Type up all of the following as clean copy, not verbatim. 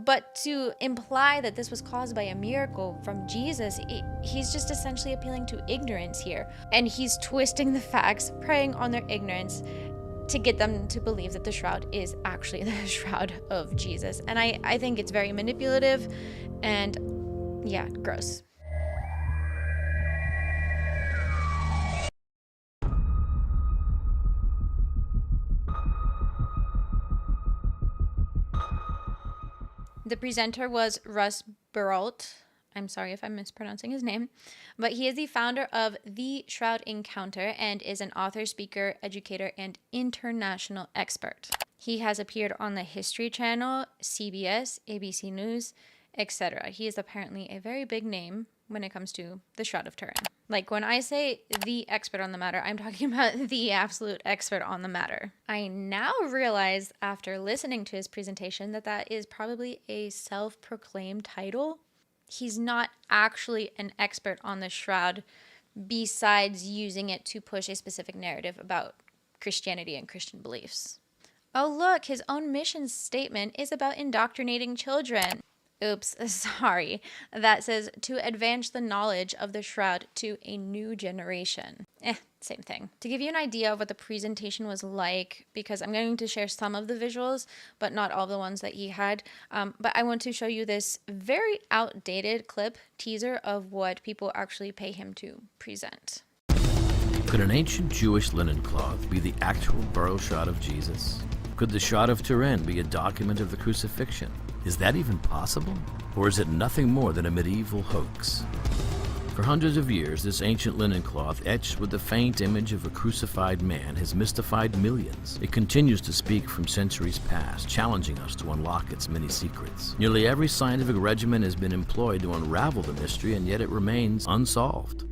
But to imply that this was caused by a miracle from Jesus, he's just essentially appealing to ignorance here. And he's twisting the facts, preying on their ignorance to get them to believe that the shroud is actually the shroud of Jesus. And I think it's very manipulative and, yeah, gross. The presenter was Russ Breault. I'm sorry if I'm mispronouncing his name, but he is the founder of The Shroud Encounter and is an author, speaker, educator, and international expert. He has appeared on the History Channel, CBS, ABC News, etc. He is apparently a very big name when it comes to the Shroud of Turin. Like, when I say the expert on the matter, I'm talking about the absolute expert on the matter. I now realize, after listening to his presentation, that is probably a self-proclaimed title. He's not actually an expert on the shroud, besides using it to push a specific narrative about Christianity and Christian beliefs. Oh, look, his own mission statement is about indoctrinating children. Oops, sorry. That says to advance the knowledge of the shroud to a new generation. Same thing. To give you an idea of what the presentation was like, because I'm going to share some of the visuals, but not all the ones that he had. But I want to show you this very outdated clip teaser of what people actually pay him to present. Could an ancient Jewish linen cloth be the actual burial shroud of Jesus? Could the Shroud of Turin be a document of the crucifixion? Is that even possible? Or is it nothing more than a medieval hoax? For hundreds of years, this ancient linen cloth, etched with the faint image of a crucified man, has mystified millions. It continues to speak from centuries past, challenging us to unlock its many secrets. Nearly every scientific regimen has been employed to unravel the mystery, and yet it remains unsolved.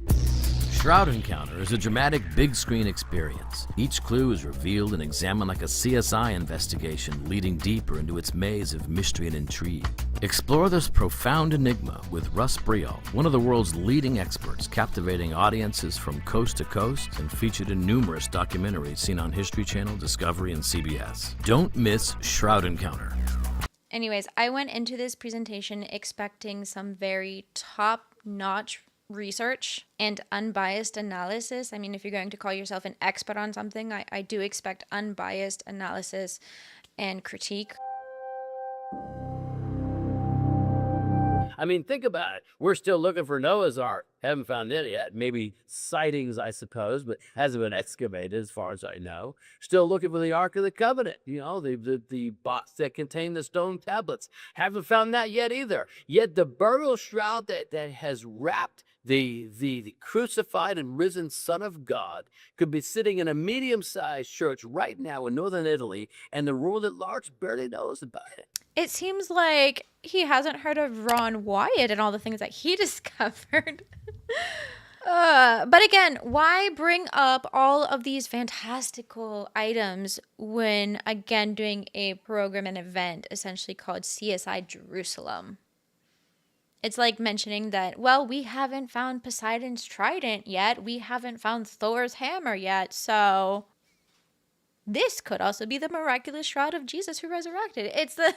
Shroud Encounter is a dramatic big-screen experience. Each clue is revealed and examined like a CSI investigation, leading deeper into its maze of mystery and intrigue. Explore this profound enigma with Russ Breault, one of the world's leading experts, captivating audiences from coast to coast and featured in numerous documentaries seen on History Channel, Discovery, and CBS. Don't miss Shroud Encounter. Anyways, I went into this presentation expecting some very top-notch research and unbiased analysis. I mean, if you're going to call yourself an expert on something, I do expect unbiased analysis and critique. I mean, think about it. We're still looking for Noah's Ark. Haven't found it yet. Maybe sightings, I suppose, but hasn't been excavated as far as I know. Still looking for the Ark of the Covenant, the box that contained the stone tablets. Haven't found that yet either. Yet the burial shroud that has wrapped the crucified and risen Son of God could be sitting in a medium-sized church right now in northern Italy, and the world at large barely knows about it. It seems like he hasn't heard of Ron Wyatt and all the things that he discovered. But again, why bring up all of these fantastical items when, again, doing a program and event essentially called CSI Jerusalem? It's like mentioning that, well, we haven't found Poseidon's trident yet. We haven't found Thor's hammer yet. So this could also be the miraculous shroud of Jesus who resurrected.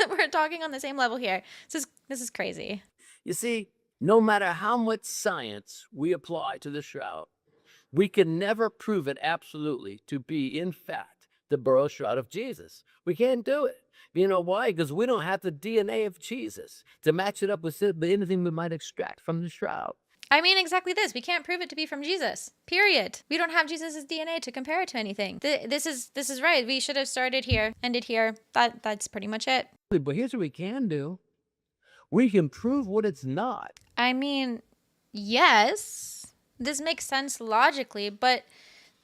We're talking on the same level here. This is crazy. You see, no matter how much science we apply to the shroud, we can never prove it absolutely to be, in fact, the burial shroud of Jesus. We can't do it. You know why? Because we don't have the DNA of Jesus to match it up with anything we might extract from the shroud. I mean, exactly this. We can't prove it to be from Jesus. Period. We don't have Jesus' DNA to compare it to anything. This is right. We should have started here, ended here. That's pretty much it. But here's what we can do. We can prove what it's not. I mean, yes, this makes sense logically, but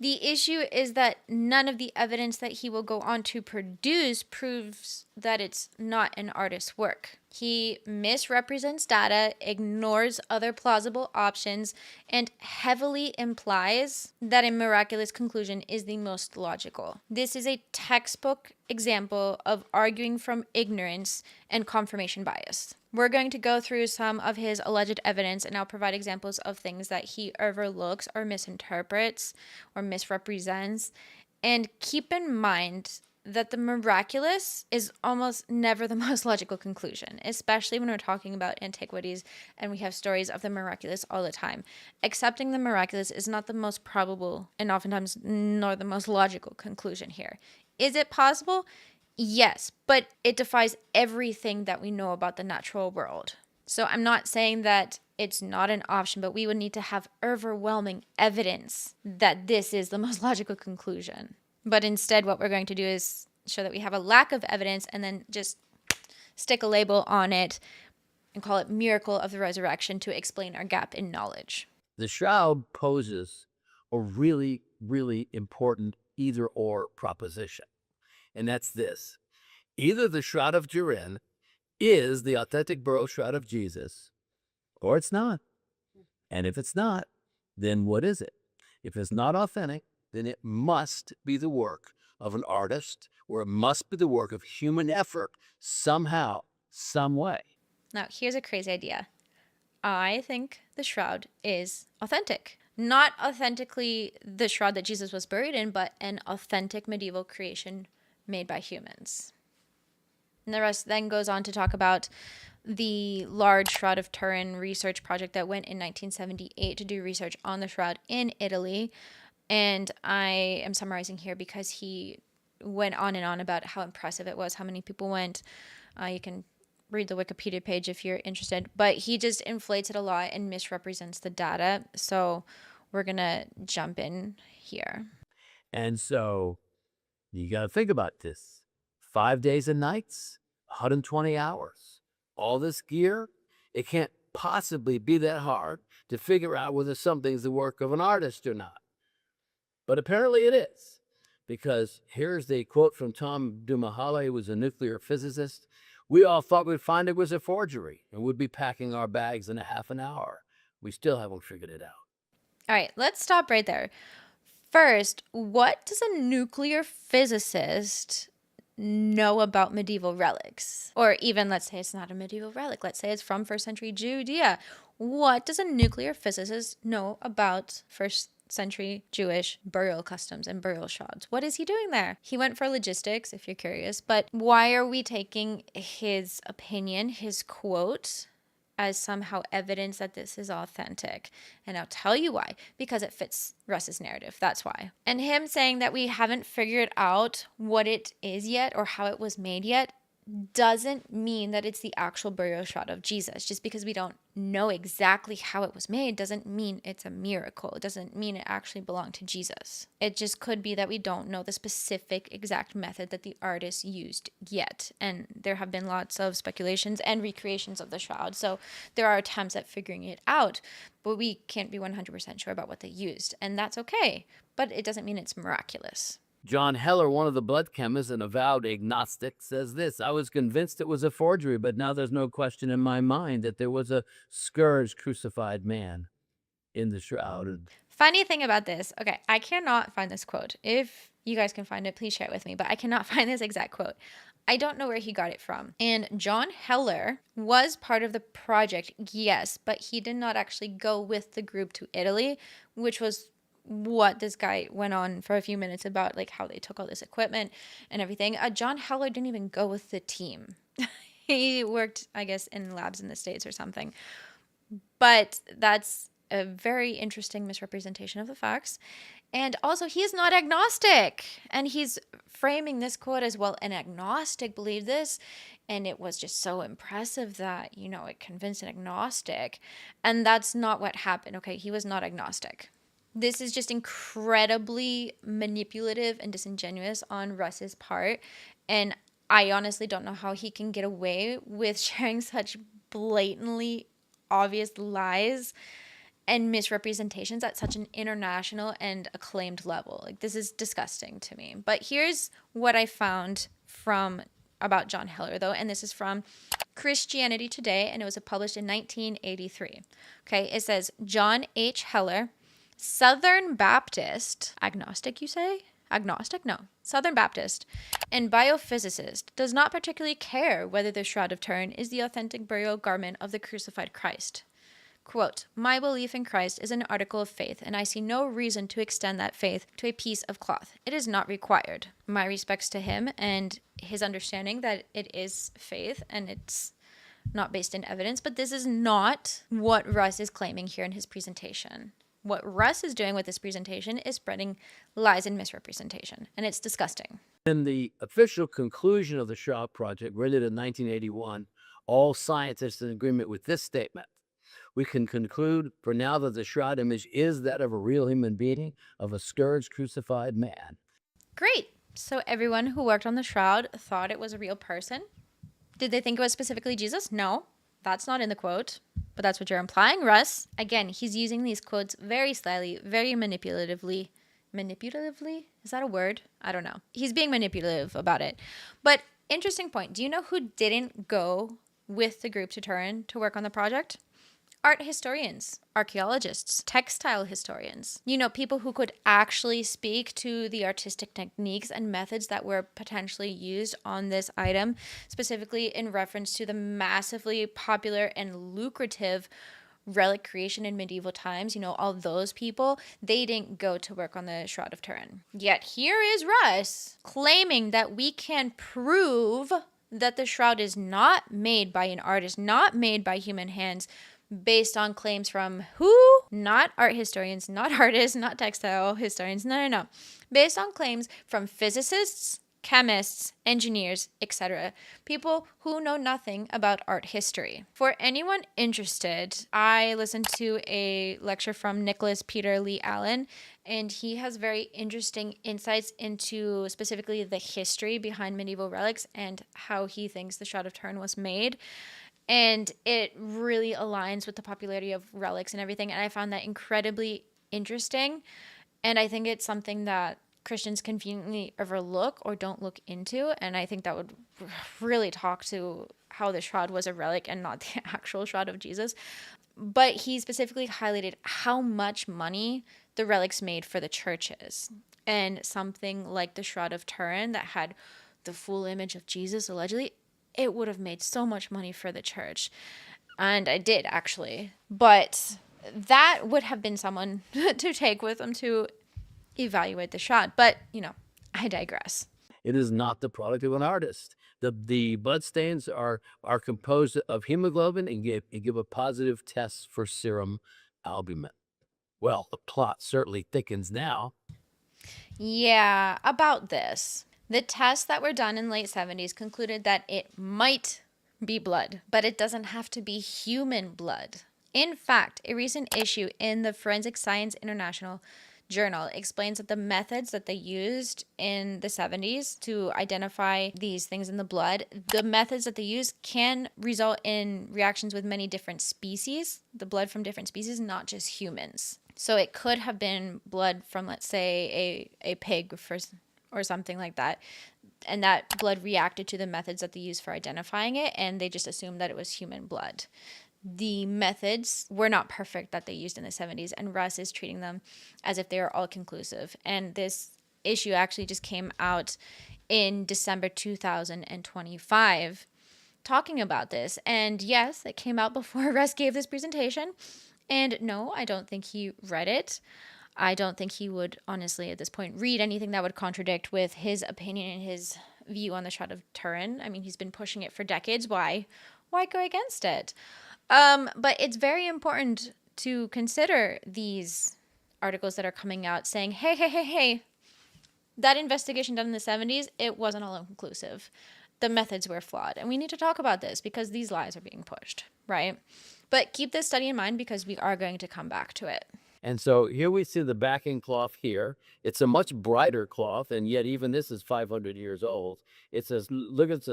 the issue is that none of the evidence that he will go on to produce proves that it's not an artist's work. He misrepresents data, ignores other plausible options, and heavily implies that a miraculous conclusion is the most logical. This is a textbook example of arguing from ignorance and confirmation bias. We're going to go through some of his alleged evidence, and I'll provide examples of things that he overlooks or misinterprets or misrepresents. And keep in mind that the miraculous is almost never the most logical conclusion, especially when we're talking about antiquities and we have stories of the miraculous all the time. Accepting the miraculous is not the most probable and oftentimes nor the most logical conclusion here. Is it possible? Yes, but it defies everything that we know about the natural world. So I'm not saying that it's not an option, but we would need to have overwhelming evidence that this is the most logical conclusion. But instead, what we're going to do is show that we have a lack of evidence and then just stick a label on it and call it miracle of the resurrection to explain our gap in knowledge. The shroud poses a really, really important either or proposition. And that's this. Either the Shroud of Turin is the authentic burial shroud of Jesus, or it's not. And if it's not, then what is it? If it's not authentic, then it must be the work of an artist, or it must be the work of human effort somehow, some way. Now, here's a crazy idea. I think the shroud is authentic. Not authentically the shroud that Jesus was buried in, but an authentic medieval creation made by humans. And the rest then goes on to talk about the large Shroud of Turin research project that went in 1978 to do research on the shroud in Italy. And I am summarizing here because he went on and on about how impressive it was, how many people went. You can read the Wikipedia page if you're interested. But he just inflates it a lot and misrepresents the data. So we're going to jump in here. And so you got to think about this. 5 days and nights, 120 hours. All this gear, it can't possibly be that hard to figure out whether something's the work of an artist or not. But apparently it is, because here's the quote from Tom Dumahalle, who was a nuclear physicist. We all thought we'd find it was a forgery and would be packing our bags in a half an hour. We still haven't figured it out. All right, let's stop right there. First, what does a nuclear physicist know about medieval relics? Or even, let's say it's not a medieval relic. Let's say it's from first century Judea. What does a nuclear physicist know about first century Jewish burial customs and burial shrouds? What is he doing there? He went for logistics, if you're curious, but why are we taking his opinion, his quote, as somehow evidence that this is authentic? And I'll tell you why. Because it fits Russ's narrative. That's why. And him saying that we haven't figured out what it is yet or how it was made yet doesn't mean that it's the actual burial shroud of Jesus. Just because we don't know exactly how it was made doesn't mean it's a miracle. It doesn't mean it actually belonged to Jesus. It just could be that we don't know the specific exact method that the artist used yet. And there have been lots of speculations and recreations of the shroud. So there are attempts at figuring it out, but we can't be 100% sure about what they used. And that's okay. But it doesn't mean it's miraculous. John Heller, one of the blood chemists and avowed agnostic, says this: I was convinced it was a forgery, but now there's no question in my mind that there was a scourged, crucified man in the shroud. Funny thing about this, okay, I cannot find this quote. If you guys can find it, please share it with me, but I cannot find this exact quote. I don't know where he got it from. And John Heller was part of the project, yes, but he did not actually go with the group to Italy, which was what this guy went on for a few minutes about, like how they took all this equipment and everything. John Heller didn't even go with the team. He worked, I guess, in labs in the States or something. But that's a very interesting misrepresentation of the facts. And also, he is not agnostic. And he's framing this quote as, well, an agnostic believed this. And it was just so impressive that, you know, it convinced an agnostic. And that's not what happened. Okay, he was not agnostic. This is just incredibly manipulative and disingenuous on Russ's part. And I honestly don't know how he can get away with sharing such blatantly obvious lies and misrepresentations at such an international and acclaimed level. Like, this is disgusting to me. But here's what I found about John Heller, though, and this is from Christianity Today, and it was published in 1983. Okay, it says, John H. Heller, Southern Baptist, agnostic, you say? Agnostic? No. Southern Baptist and biophysicist, does not particularly care whether the Shroud of Turin is the authentic burial garment of the crucified Christ. Quote, "My belief in Christ is an article of faith, and I see no reason to extend that faith to a piece of cloth. It is not required." My respects to him and his understanding that it is faith and it's not based in evidence, but this is not what Russ is claiming here in his presentation. What Russ is doing with this presentation is spreading lies and misrepresentation, and it's disgusting. In the official conclusion of the Shroud Project, written in 1981, all scientists are in agreement with this statement. We can conclude for now that the shroud image is that of a real human being, of a scourged, crucified man. Great. So everyone who worked on the shroud thought it was a real person. Did they think it was specifically Jesus? No, that's not in the quote, but that's what you're implying, Russ. Again, he's using these quotes very slyly, very manipulatively. Manipulatively? Is that a word? I don't know. He's being manipulative about it. But interesting point. Do you know who didn't go with the group to Turin to work on the project? Art historians, archaeologists, textile historians. You know, people who could actually speak to the artistic techniques and methods that were potentially used on this item, specifically in reference to the massively popular and lucrative relic creation in medieval times. You know, all those people, they didn't go to work on the Shroud of Turin. Yet here is Russ claiming that we can prove that the shroud is not made by an artist, not made by human hands, based on claims from who? Not art historians, not artists, not textile historians. No. Based on claims from physicists, chemists, engineers, etc. People who know nothing about art history. For anyone interested, I listened to a lecture from Nicholas Peter Lee Allen, and he has very interesting insights into specifically the history behind medieval relics and how he thinks the Shroud of Turin was made. And it really aligns with the popularity of relics and everything. And I found that incredibly interesting. And I think it's something that Christians conveniently overlook or don't look into. And I think that would really talk to how the shroud was a relic and not the actual shroud of Jesus. But he specifically highlighted how much money the relics made for the churches. And something like the Shroud of Turin that had the full image of Jesus, allegedly, it would have made so much money for the church. And I did, actually. But that would have been someone to take with them to evaluate the shroud. But, you know, I digress. It is not the product of an artist. The bloodstains are composed of hemoglobin and give a positive test for serum albumin. Well, the plot certainly thickens now. Yeah, about this. The tests that were done in late 70s concluded that it might be blood, but it doesn't have to be human blood. In fact, a recent issue in the Forensic Science International Journal explains that the methods that they used in the 70s to identify these things in the blood, the methods that they used can result in reactions with many different species, the blood from different species, not just humans. So it could have been blood from, let's say, a pig or something like that. And that blood reacted to the methods that they used for identifying it, and they just assumed that it was human blood. The methods were not perfect that they used in the 70s, and Russ is treating them as if they are all conclusive. And this issue actually just came out in December 2025 talking about this. And yes, it came out before Russ gave this presentation. And no, I don't think he read it. I don't think he would, honestly, at this point, read anything that would contradict with his opinion and his view on the Shroud of Turin. I mean, he's been pushing it for decades. Why go against it? But it's very important to consider these articles that are coming out saying, hey, that investigation done in the 70s, it wasn't all inclusive. The methods were flawed. And we need to talk about this because these lies are being pushed, right? But keep this study in mind because we are going to come back to it. And so here we see the backing cloth here. It's a much brighter cloth, and yet even this is 500 years old. It's a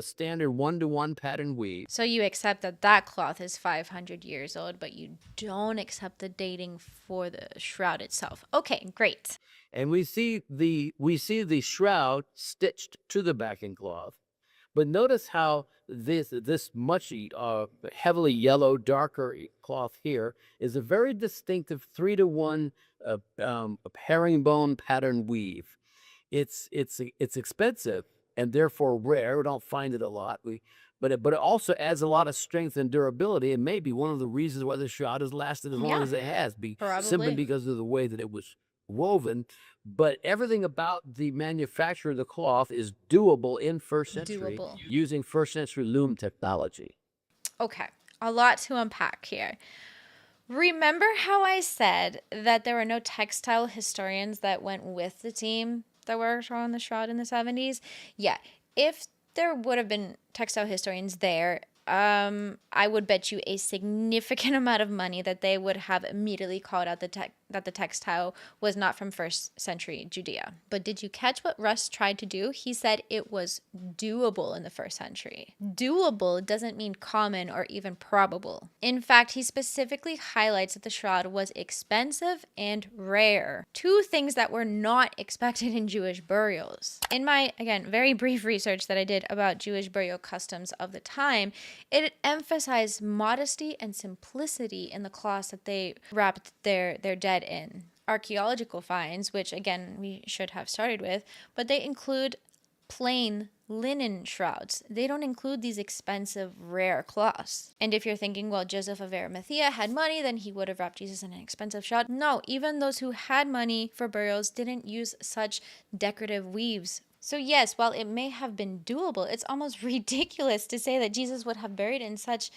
standard 1-to-1 pattern weave. So you accept that that cloth is 500 years old, but you don't accept the dating for the shroud itself. Okay, great. And we see the shroud stitched to the backing cloth. But notice how this much heavily yellow, darker cloth here is a very distinctive 3-to-1 herringbone pattern weave. It's expensive and therefore rare. We don't find it a lot. but it also adds a lot of strength and durability, and maybe one of the reasons why the shroud has lasted as long Yeah, as it has, simply probably. because of the way that it was woven. But everything about the manufacture of the cloth is doable in first century Doable. using first century loom technology. Okay, a lot to unpack here. Remember how I said that there were no textile historians that went with the team that worked on the shroud in the 70s? Yeah, if there would have been textile historians there, I would bet you a significant amount of money that they would have immediately called out that the textile was not from first century Judea. But did you catch what Russ tried to do? He said it was doable in the first century. Doable doesn't mean common or even probable. In fact, he specifically highlights that the shroud was expensive and rare, two things that were not expected in Jewish burials. In my, again, very brief research that I did about Jewish burial customs of the time, it emphasized modesty and simplicity in the cloths that they wrapped their dead in. Archaeological finds, which again we should have started with, but they include plain linen shrouds. They don't include these expensive, rare cloths. And if you're thinking, well, Joseph of Arimathea had money, then he would have wrapped Jesus in an expensive shroud. No, even those who had money for burials didn't use such decorative weaves. So yes, while it may have been doable, it's almost ridiculous to say that Jesus would have buried in such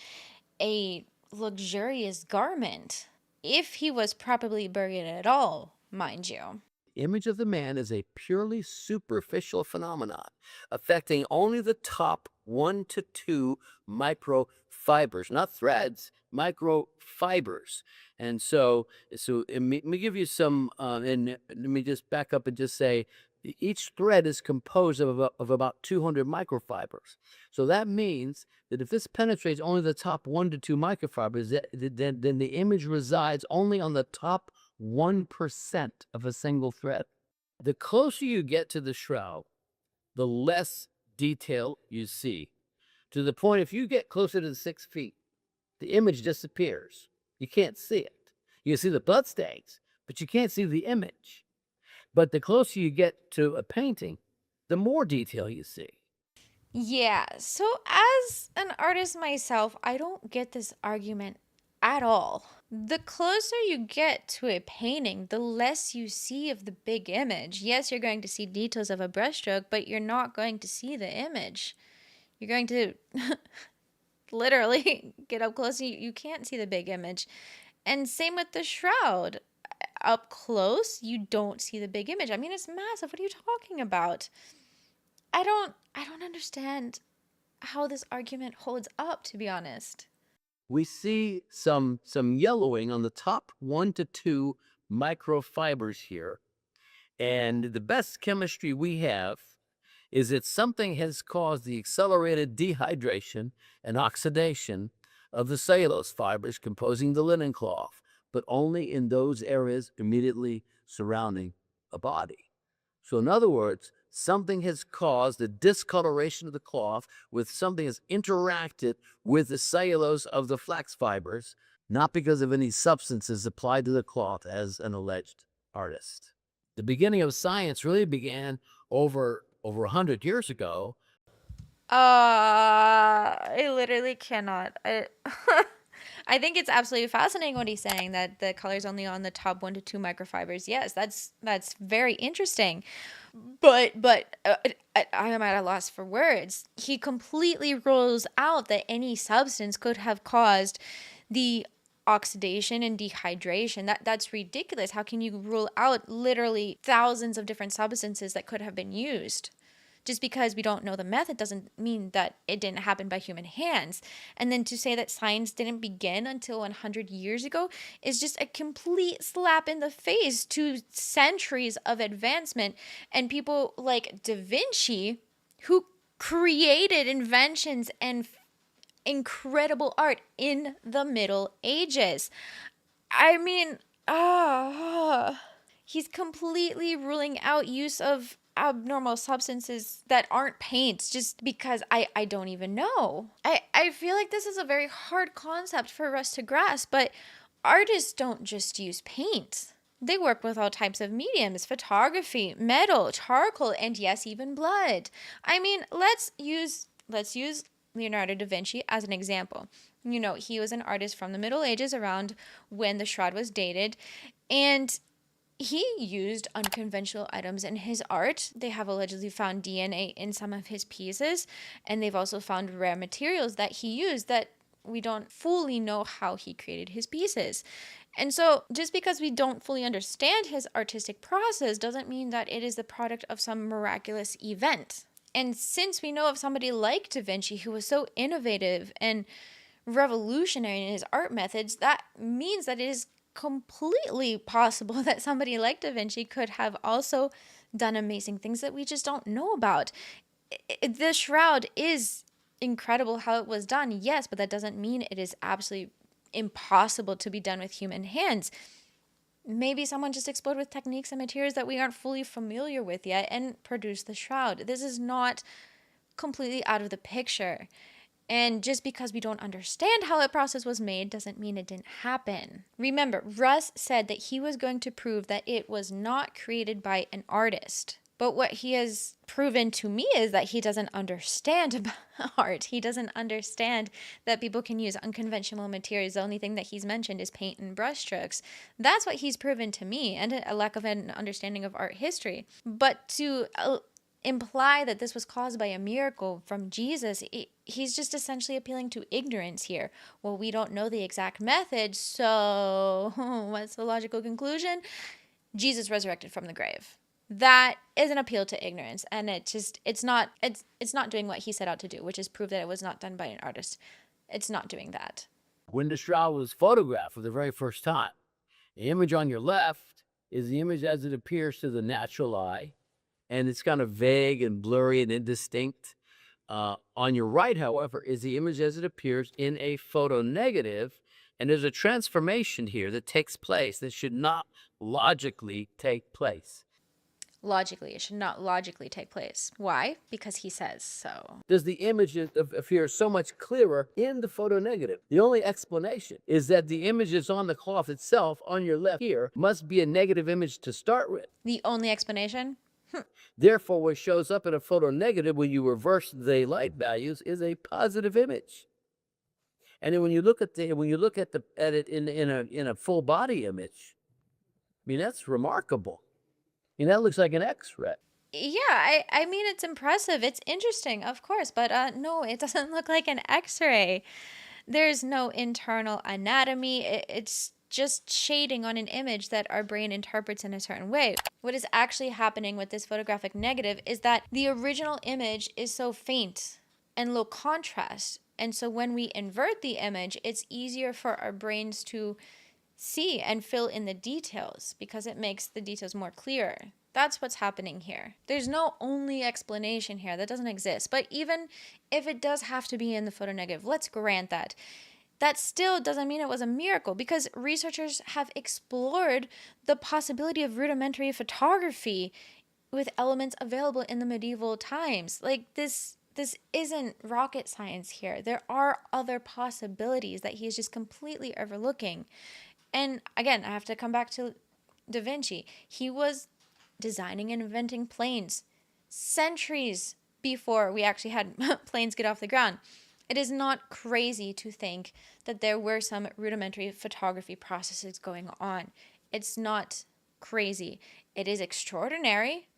a luxurious garment, if he was properly buried at all, mind you. Image of the man is a purely superficial phenomenon affecting only the top 1 to 2 microfibers, not threads, microfibers. And so let me give you some, and let me just back up and just say each thread is composed of about 200 microfibers. So that means that if this penetrates only the top 1 to 2 microfibers, then the image resides only on the top 1% of a single thread. The closer you get to the shroud, the less detail you see. To the point, if you get closer to the 6 feet, the image disappears. You can't see it. You can see the bloodstains, but you can't see the image. But the closer you get to a painting, the more detail you see. Yeah, so as an artist myself, I don't get this argument at all. The closer you get to a painting, the less you see of the big image. Yes, you're going to see details of a brushstroke, but you're not going to see the image. You're going to literally get up close and you can't see the big image. And same with the shroud. Up close, you don't see the big image. I mean, it's massive. What are you talking about? I don't understand how this argument holds up, to be honest. We see some yellowing on the top 1 to 2 microfibers here. And the best chemistry we have is that something has caused the accelerated dehydration and oxidation of the cellulose fibers composing the linen cloth, but only in those areas immediately surrounding a body. So in other words, something has caused the discoloration of the cloth with something has interacted with the cellulose of the flax fibers, not because of any substances applied to the cloth as an alleged artist. The beginning of science really began over 100 years ago. I literally cannot. I think it's absolutely fascinating what he's saying, that the color's only on the top 1 to 2 microfibers. Yes, that's very interesting. But I am at a loss for words. He completely rules out that any substance could have caused the oxidation and dehydration. That's ridiculous. How can you rule out literally thousands of different substances that could have been used? Just because we don't know the method doesn't mean that it didn't happen by human hands. And then to say that science didn't begin until 100 years ago is just a complete slap in the face to centuries of advancement and people like Da Vinci, who created inventions and incredible art in the Middle Ages. I mean, he's completely ruling out use of abnormal substances that aren't paints just because I don't even know. I feel like this is a very hard concept for us to grasp, but artists don't just use paint. They work with all types of mediums: photography, metal, charcoal, and yes, even blood. I mean, let's use Leonardo da Vinci as an example. You know, he was an artist from the Middle Ages around when the shroud was dated, and he used unconventional items in his art. They have allegedly found DNA in some of his pieces, and they've also found rare materials that he used that we don't fully know how he created his pieces. And so, just because we don't fully understand his artistic process doesn't mean that it is the product of some miraculous event. And since we know of somebody like Da Vinci who was so innovative and revolutionary in his art methods, that means that it is completely possible that somebody like Da Vinci could have also done amazing things that we just don't know about. The shroud is incredible how it was done, yes, but that doesn't mean it is absolutely impossible to be done with human hands. Maybe someone just explored with techniques and materials that we aren't fully familiar with yet and produced the shroud. This is not completely out of the picture. And just because we don't understand how the process was made doesn't mean it didn't happen. Remember, Russ said that he was going to prove that it was not created by an artist. But what he has proven to me is that he doesn't understand about art. He doesn't understand that people can use unconventional materials. The only thing that he's mentioned is paint and brushstrokes. That's what he's proven to me, and a lack of an understanding of art history. But to imply that this was caused by a miracle from Jesus, he's just essentially appealing to ignorance here. Well, we don't know the exact method, so what's the logical conclusion? Jesus resurrected from the grave. That is an appeal to ignorance, and it's not doing what he set out to do, which is prove that it was not done by an artist. It's not doing that. When the shroud was photographed for the very first time, the image on your left is the image as it appears to the natural eye, and it's kind of vague and blurry and indistinct. On your right, however, is the image as it appears in a photo negative, and there's a transformation here that takes place that should not logically take place. Logically, it should not logically take place. Why? Because he says so. Does the image appear so much clearer in the photo negative? The only explanation is that the image that's on the cloth itself, on your left here, must be a negative image to start with. The only explanation? Therefore, what shows up in a photo negative when you reverse the light values is a positive image. And then when you look at it in a full body image, I mean, that's remarkable. I mean, that looks like an X-ray. Yeah, I mean, it's impressive. It's interesting, of course, but no, it doesn't look like an X-ray. There's no internal anatomy. It's just shading on an image that our brain interprets in a certain way. What is actually happening with this photographic negative is that the original image is so faint and low contrast. And so when we invert the image, it's easier for our brains to see and fill in the details because it makes the details more clear. That's what's happening here. There's no only explanation here. That doesn't exist. But even if it does have to be in the photo negative, let's grant that. That still doesn't mean it was a miracle because researchers have explored the possibility of rudimentary photography with elements available in the medieval times. Like this isn't rocket science here. There are other possibilities that he is just completely overlooking. And again, I have to come back to Da Vinci. He was designing and inventing planes centuries before we actually had planes get off the ground. It is not crazy to think that there were some rudimentary photography processes going on. It's not crazy. It is extraordinary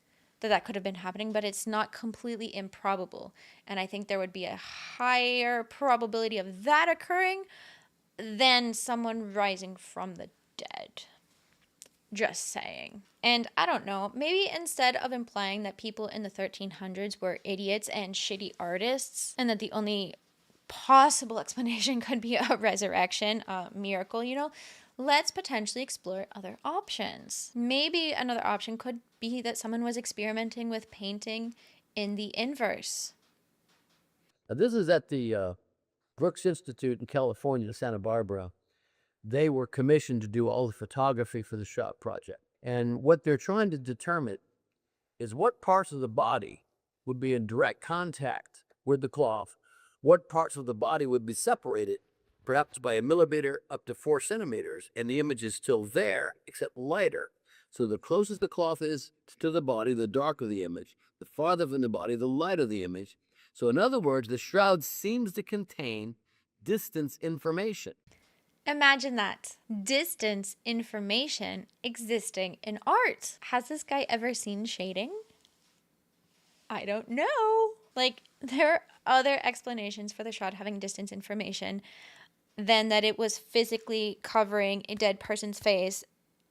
that could have been happening, but it's not completely improbable. And I think there would be a higher probability of that occurring than someone rising from the dead. Just saying. And I don't know, maybe instead of implying that people in the 1300s were idiots and shitty artists, and that the only possible explanation could be a resurrection, a miracle, let's potentially explore other options. Maybe another option could be that someone was experimenting with painting in the inverse. Now, this is at the Brooks Institute in California, Santa Barbara. They were commissioned to do all the photography for the Shroud Project. And what they're trying to determine is what parts of the body would be in direct contact with the cloth, what parts of the body would be separated, perhaps by a millimeter up to 4 centimeters, and the image is still there, except lighter. So the closer the cloth is to the body, the darker the image. The farther from the body, the lighter the image. So in other words, the shroud seems to contain distance information. Imagine that. Distance information existing in art. Has this guy ever seen shading? I don't know. Like, there are other explanations for the shroud having distance information than that it was physically covering a dead person's face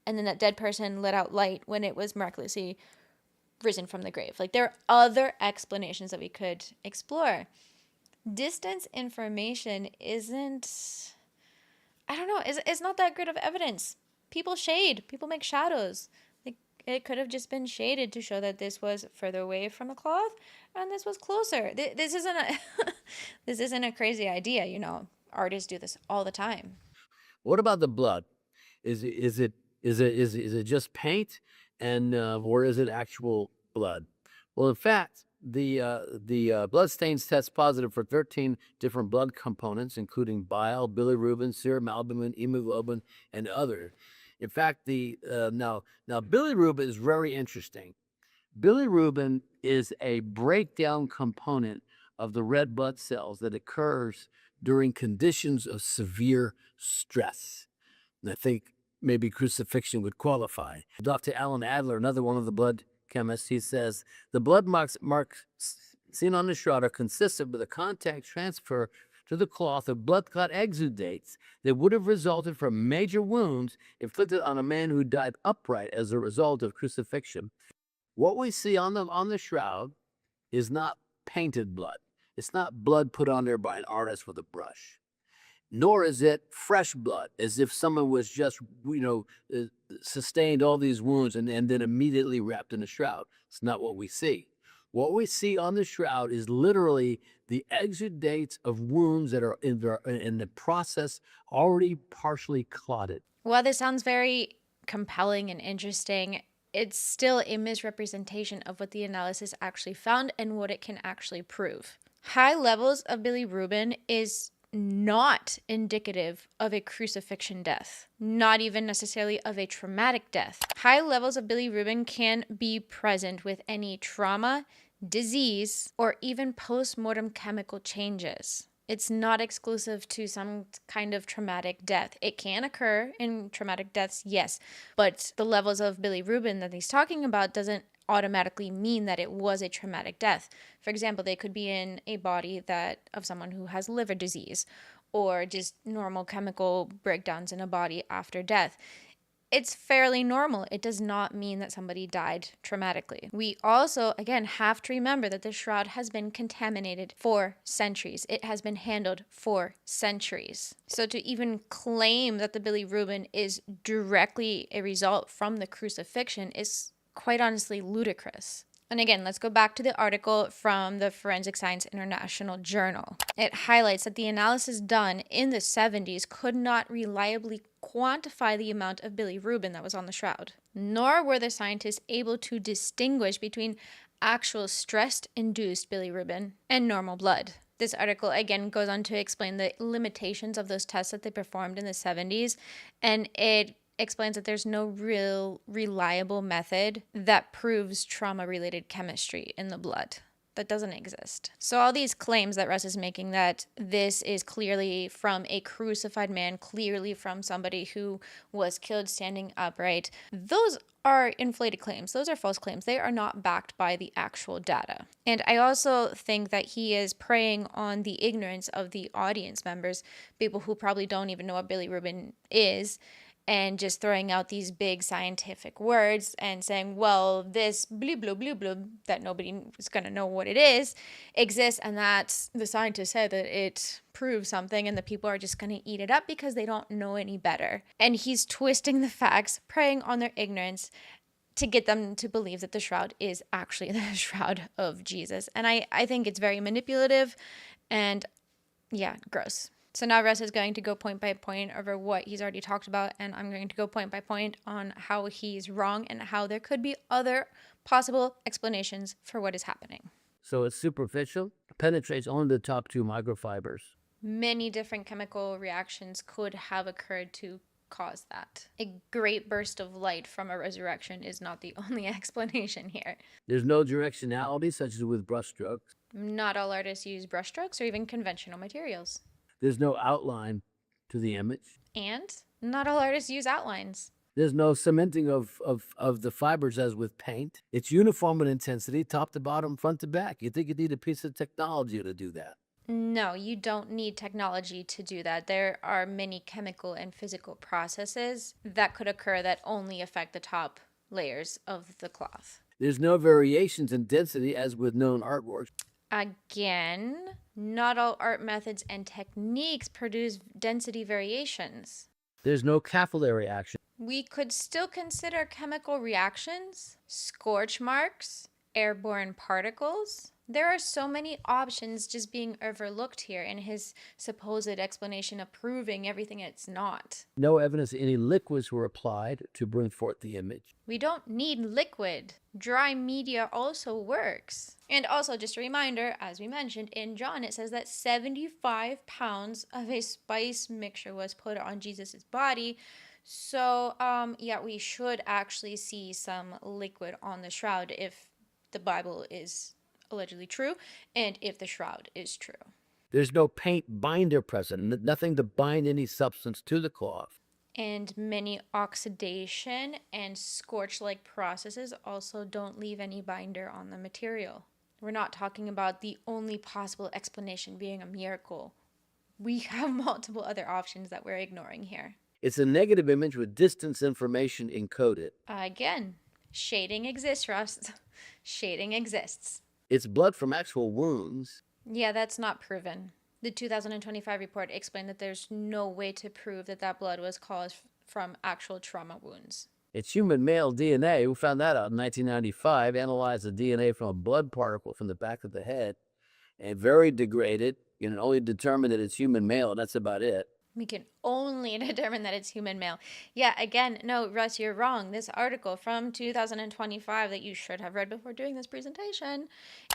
and then that dead person let out light when it was miraculously risen from the grave. Like, there are other explanations that we could explore. Distance information isn't, I don't know, it's not that good of evidence. People shade, people make shadows. Like, it could have just been shaded to show that this was further away from the cloth and this was closer. This isn't a this isn't a crazy idea, you know. Artists do this all the time. What about the blood? Is it just paint, and or is it actual blood? Well, in fact, the blood stains test positive for 13 different blood components, including bile, bilirubin, serum albumin, hemoglobin, and others. In fact, the now bilirubin is very interesting. Bilirubin is a breakdown component of the red blood cells that occurs during conditions of severe stress. And I think maybe crucifixion would qualify. Dr. Alan Adler, another one of the blood chemists, he says the blood marks seen on the shroud are consistent with a contact transfer to the cloth of blood clot exudates that would have resulted from major wounds inflicted on a man who died upright as a result of crucifixion. What we see on the shroud is not painted blood. It's not blood put on there by an artist with a brush. Nor is it fresh blood, as if someone was just, sustained all these wounds and then immediately wrapped in a shroud. It's not what we see. What we see on the shroud is literally the exudates of wounds that are in the process already partially clotted. While this sounds very compelling and interesting, it's still a misrepresentation of what the analysis actually found and what it can actually prove. High levels of bilirubin is not indicative of a crucifixion death, not even necessarily of a traumatic death. High levels of bilirubin can be present with any trauma, disease, or even post-mortem chemical changes. It's not exclusive to some kind of traumatic death. It can occur in traumatic deaths, yes, but the levels of bilirubin that he's talking about doesn't automatically mean that it was a traumatic death. For example, they could be in a body of someone who has liver disease or just normal chemical breakdowns in a body after death. It's fairly normal. It does not mean that somebody died traumatically. We also, again, have to remember that the shroud has been contaminated for centuries. It has been handled for centuries. So to even claim that the bilirubin is directly a result from the crucifixion is quite honestly ludicrous. And again, let's go back to the article from the Forensic Science International Journal. It highlights that the analysis done in the 70s could not reliably quantify the amount of bilirubin that was on the shroud, nor were the scientists able to distinguish between actual stress-induced bilirubin and normal blood. This article again goes on to explain the limitations of those tests that they performed in the 70s, and it explains that there's no real reliable method that proves trauma-related chemistry in the blood. That doesn't exist. So all these claims that Russ is making that this is clearly from a crucified man, clearly from somebody who was killed standing upright, those are inflated claims. Those are false claims. They are not backed by the actual data. And I also think that he is preying on the ignorance of the audience members, people who probably don't even know what bilirubin is, and just throwing out these big scientific words and saying, well, this blue, blue, blue, blue, that nobody is going to know what it is, exists, and that the scientists said that it proves something, and the people are just going to eat it up because they don't know any better. And he's twisting the facts, preying on their ignorance to get them to believe that the shroud is actually the shroud of Jesus. And I think it's very manipulative and, yeah, gross. So now Russ is going to go point by point over what he's already talked about, and I'm going to go point by point on how he's wrong and how there could be other possible explanations for what is happening. So it's superficial, penetrates only the top 2 microfibers. Many different chemical reactions could have occurred to cause that. A great burst of light from a resurrection is not the only explanation here. There's no directionality, such as with brushstrokes. Not all artists use brushstrokes or even conventional materials. There's no outline to the image. And not all artists use outlines. There's no cementing of the fibers as with paint. It's uniform in intensity, top to bottom, front to back. You think you need a piece of technology to do that. No, you don't need technology to do that. There are many chemical and physical processes that could occur that only affect the top layers of the cloth. There's no variations in density as with known artworks. Again, not all art methods and techniques produce density variations. There's no capillary action. We could still consider chemical reactions, scorch marks, airborne particles. There are so many options just being overlooked here in his supposed explanation of proving everything it's not. No evidence that any liquids were applied to bring forth the image. We don't need liquid. Dry media also works. And also, just a reminder, as we mentioned, in John it says that 75 pounds of a spice mixture was put on Jesus' body. So, yeah, we should actually see some liquid on the shroud if the Bible is allegedly true and if the shroud is true. There's no paint binder present, nothing to bind any substance to the cloth. And many oxidation and scorch-like processes also don't leave any binder on the material. We're not talking about the only possible explanation being a miracle. We have multiple other options that we're ignoring here. It's a negative image with distance information encoded. Again, shading exists, Russ. Shading exists. It's blood from actual wounds. Yeah, that's not proven. The 2025 report explained that there's no way to prove that that blood was caused from actual trauma wounds. It's human male DNA. We found that out in 1995, analyzed the DNA from a blood particle from the back of the head, and very degraded. You can only determine that it's human male, and that's about it. We can only determine that it's human male. Yeah, again, no, Russ, you're wrong. This article from 2025 that you should have read before doing this presentation,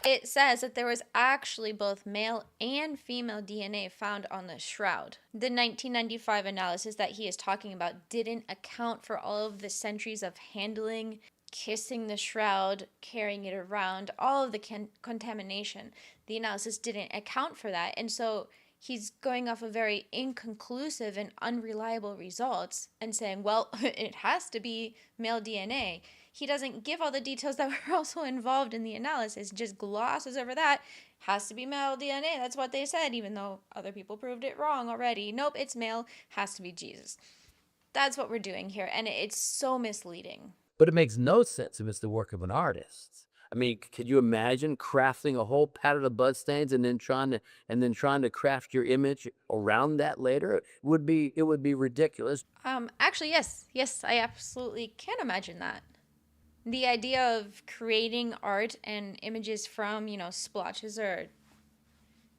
it says that there was actually both male and female DNA found on the shroud. The 1995 analysis that he is talking about didn't account for all of the centuries of handling, kissing the shroud, carrying it around, all of the contamination. The analysis didn't account for that, and so he's going off of very inconclusive and unreliable results and saying, well, it has to be male DNA. He doesn't give all the details that were also involved in the analysis, just glosses over that. Has to be male DNA. That's what they said, even though other people proved it wrong already. Nope, it's male. Has to be Jesus. That's what we're doing here, and it's so misleading. But it makes no sense if it's the work of an artist. I mean, could you imagine crafting a whole pattern of bloodstains and then trying to craft your image around that later? It would be ridiculous. Actually, yes, I absolutely can imagine that. The idea of creating art and images from, splotches or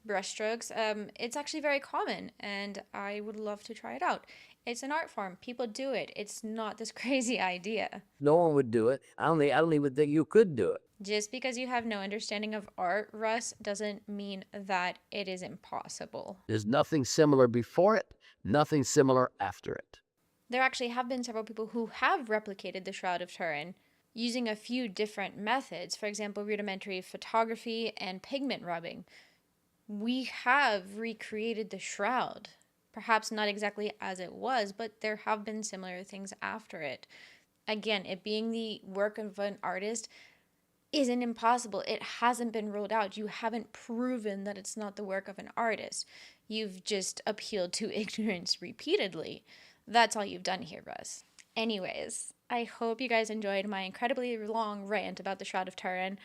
brushstrokes, it's actually very common, and I would love to try it out. It's an art form. People do it. It's not this crazy idea. No one would do it. I don't even think you could do it. Just because you have no understanding of art, Russ, doesn't mean that it is impossible. There's nothing similar before it, nothing similar after it. There actually have been several people who have replicated the Shroud of Turin using a few different methods. For example, rudimentary photography and pigment rubbing. We have recreated the shroud. Perhaps not exactly as it was, but there have been similar things after it. Again, it being the work of an artist isn't impossible. It hasn't been ruled out. You haven't proven that it's not the work of an artist. You've just appealed to ignorance repeatedly. That's all you've done here, Russ. Anyways, I hope you guys enjoyed my incredibly long rant about the Shroud of Turin.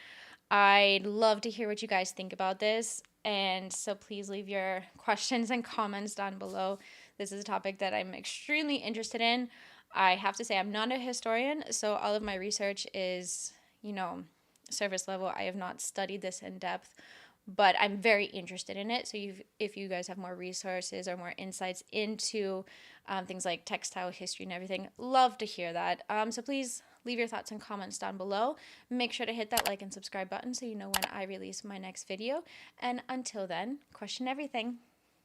I'd love to hear what you guys think about this. And so please leave your questions and comments down below. This is a topic that I'm extremely interested in. I have to say I'm not a historian, so all of my research is, surface level. I have not studied this in depth, but I'm very interested in it. So if you guys have more resources or more insights into things like textile history and everything, love to hear that. So please leave your thoughts and comments down below. Make sure to hit that like and subscribe button so you know when I release my next video. And until then, question everything.